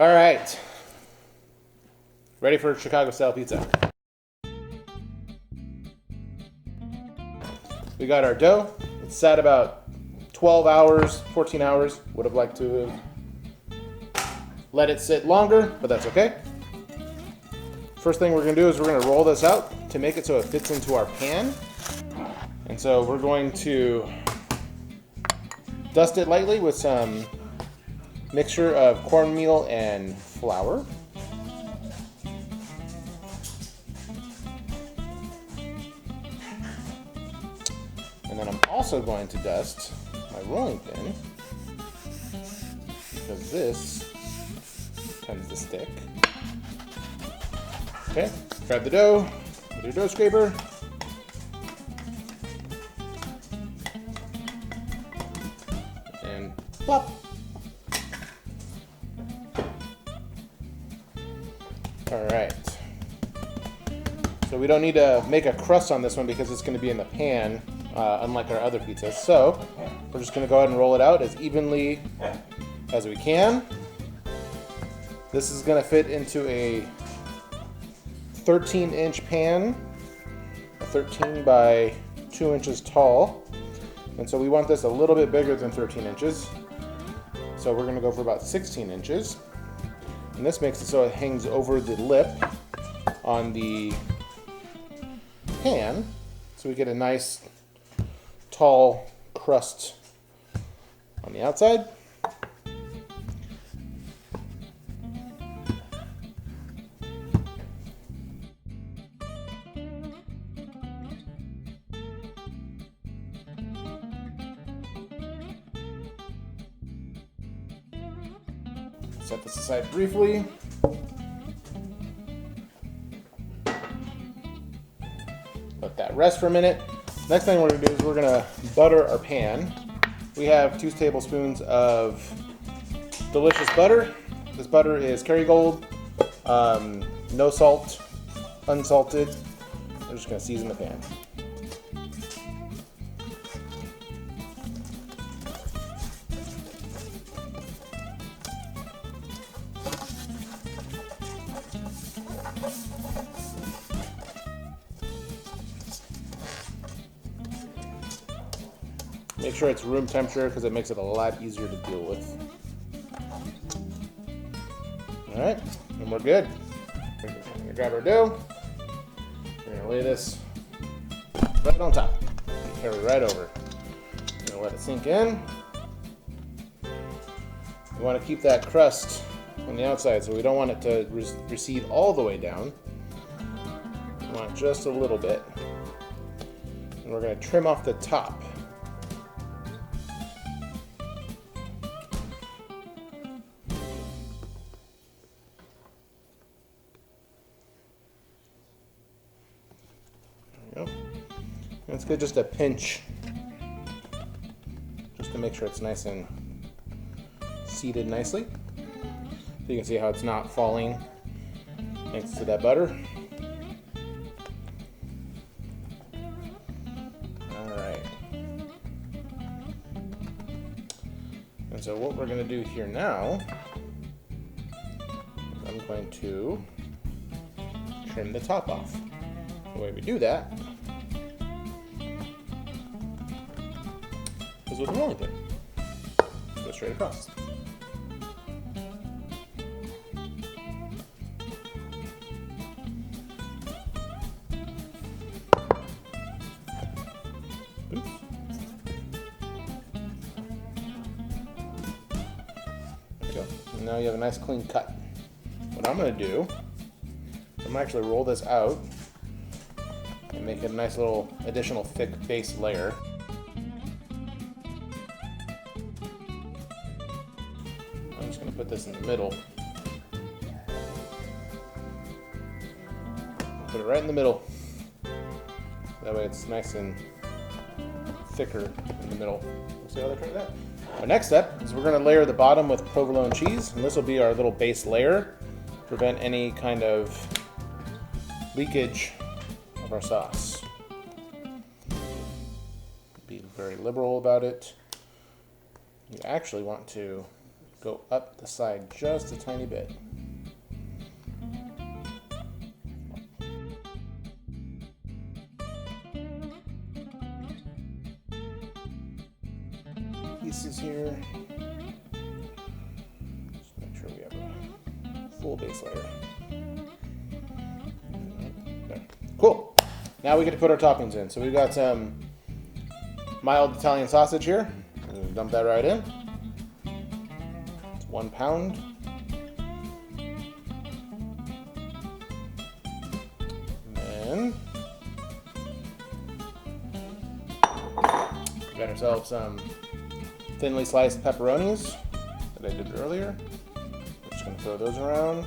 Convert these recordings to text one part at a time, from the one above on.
All right. Ready for Chicago style pizza. We got our dough. It's sat about 12 hours, 14 hours. Would have liked to have let it sit longer, but that's okay. First thing we're gonna do is we're gonna roll this out to make it so it fits into our pan. And so we're going to dust it lightly with some mixture of cornmeal and flour. And then I'm also going to dust my rolling pin because this tends to stick. Okay, grab the dough with your dough scraper. And plop. All right. So we don't need to make a crust on this one because it's going to be in the pan, unlike our other pizzas. So we're just going to go ahead and roll it out as evenly as we can. This is going to fit into a 13-inch pan, 13 by 2 inches tall. And so we want this a little bit bigger than 13 inches. So we're going to go for about 16 inches. And this makes it so it hangs over the lip on the pan, so we get a nice tall crust on the outside. Set this aside briefly. Let that rest for a minute. Next thing we're going to do is we're going to butter our pan. We have 2 tablespoons of delicious butter. This butter is Kerrygold, no salt, unsalted. We're just going to season the pan. Make sure it's room temperature because it makes it a lot easier to deal with. All right, and we're good. We're gonna grab our dough. We're gonna lay this right on top. Carry right over. We're gonna let it sink in. We want to keep that crust on the outside, so we don't want it to recede all the way down. We want just a little bit. And we're gonna trim off the top. It's good just a pinch, just to make sure it's nice and seated nicely. So you can see how it's not falling thanks to that butter. All right. And so what we're going to do here now is I'm going to trim the top off. The way we do that is with a rolling pin. Go straight across. Oops. There you go. And now you have a nice clean cut. What I'm going to do, I'm going to actually roll this out and make it a nice little additional thick base layer. I'm just going to put this in the middle. Put it right in the middle. That way it's nice and thicker in the middle. We'll see how they try that. Our next step is we're going to layer the bottom with provolone cheese, and this will be our little base layer to prevent any kind of leakage of our sauce. Be very liberal about it. You actually want to go up the side just a tiny bit. Pieces here. Just make sure we have a full base layer. There. Cool. Now we get to put our toppings in. So we've got some mild Italian sausage here. I'm going to dump that right in. It's 1 pound. And then we got ourselves some thinly sliced pepperonis that I did earlier. We're just going to throw those around.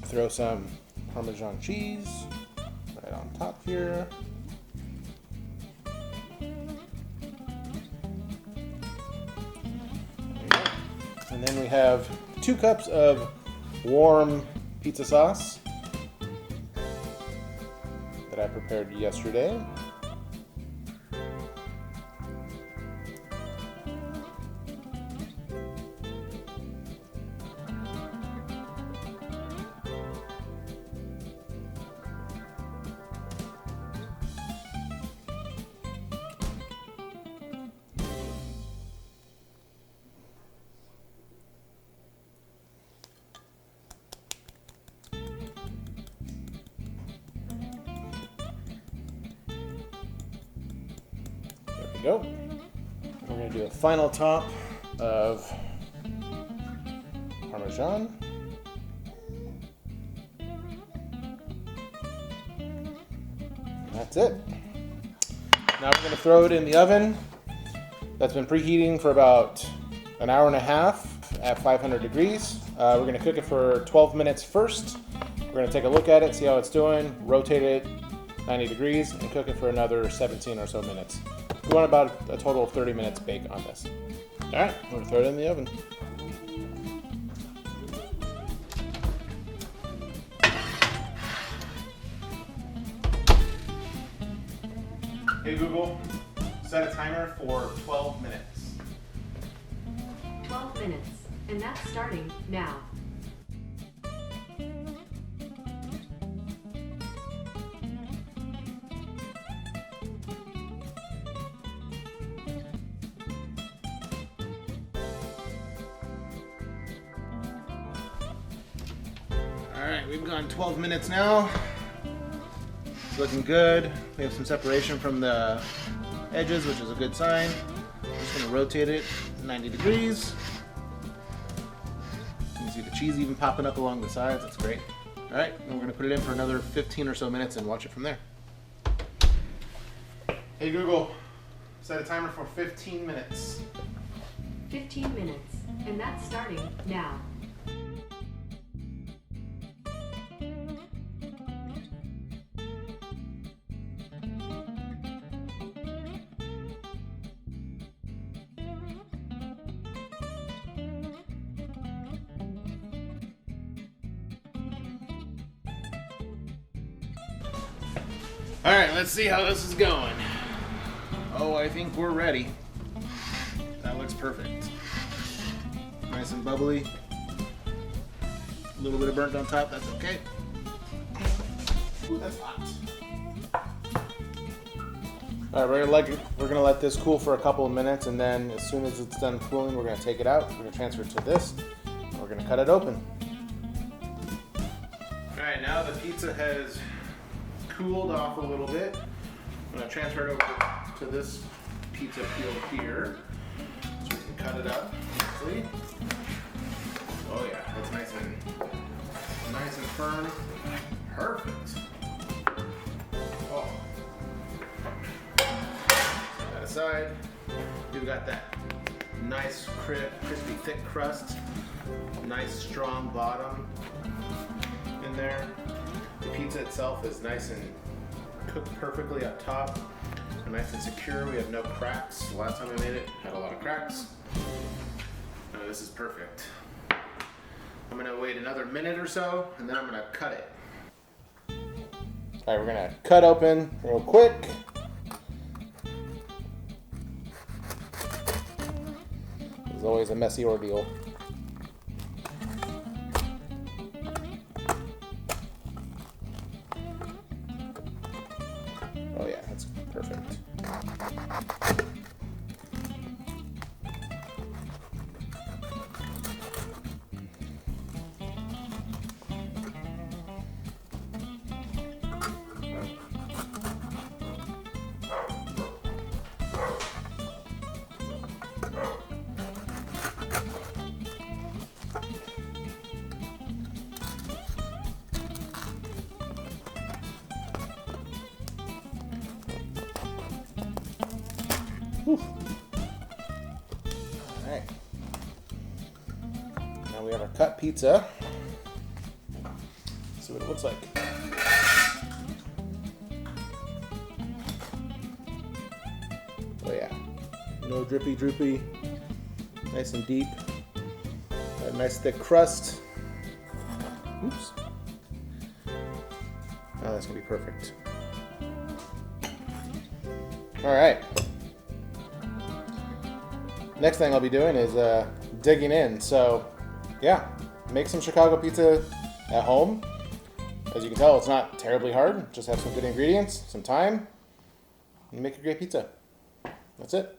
Throw some Parmesan cheese right on top here. And then we have 2 cups of warm pizza sauce that I prepared yesterday. Go. We're going to do a final top of Parmesan. And that's it. Now we're going to throw it in the oven that's been preheating for about an hour and a half at 500 degrees. We're going to cook it for 12 minutes first. We're going to take a look at it, see how it's doing, rotate it 90 degrees, and cook it for another 17 or so minutes. We want about a total of 30 minutes bake on this. All right, we're gonna throw it in the oven. Hey Google, set a timer for 12 minutes. 12 minutes, and that's starting now. Alright, we've gone 12 minutes now. It's looking good. We have some separation from the edges, which is a good sign. I'm just going to rotate it 90 degrees. You can see the cheese even popping up along the sides. That's great. Alright, and we're going to put it in for another 15 or so minutes and watch it from there. Hey Google, set a timer for 15 minutes. 15 minutes, and that's starting now. All right, let's see how this is going. Oh, I think we're ready. That looks perfect. Nice and bubbly. A little bit of burnt on top, that's okay. Ooh, that's hot. All right, we're gonna let this cool for a couple of minutes, and then as soon as it's done cooling, we're gonna take it out. We're gonna transfer it to this, and we're gonna cut it open. All right, now the pizza has cooled off a little bit. I'm going to transfer it over to this pizza peel here so we can cut it up easily. Oh yeah, that's nice and firm. Perfect. Oh. Set that aside. We've got that nice crispy thick crust, nice strong bottom in there. The pizza itself is nice and cooked perfectly up top. We're nice and secure. We have no cracks. The last time I made it, had a lot of cracks. This is perfect. I'm gonna wait another minute or so, and then I'm gonna cut it. All right, we're gonna cut open real quick. It's always a messy ordeal. Oh yeah, that's perfect. Alright. Now we have our cut pizza. Let's see what it looks like. Oh yeah. No drippy droopy. Nice and deep. A nice thick crust. Oops. Oh, that's gonna be perfect. Alright. Next thing I'll be doing is digging in. So, yeah, make some Chicago pizza at home. As you can tell, it's not terribly hard. Just have some good ingredients, some time, and make a great pizza. That's it.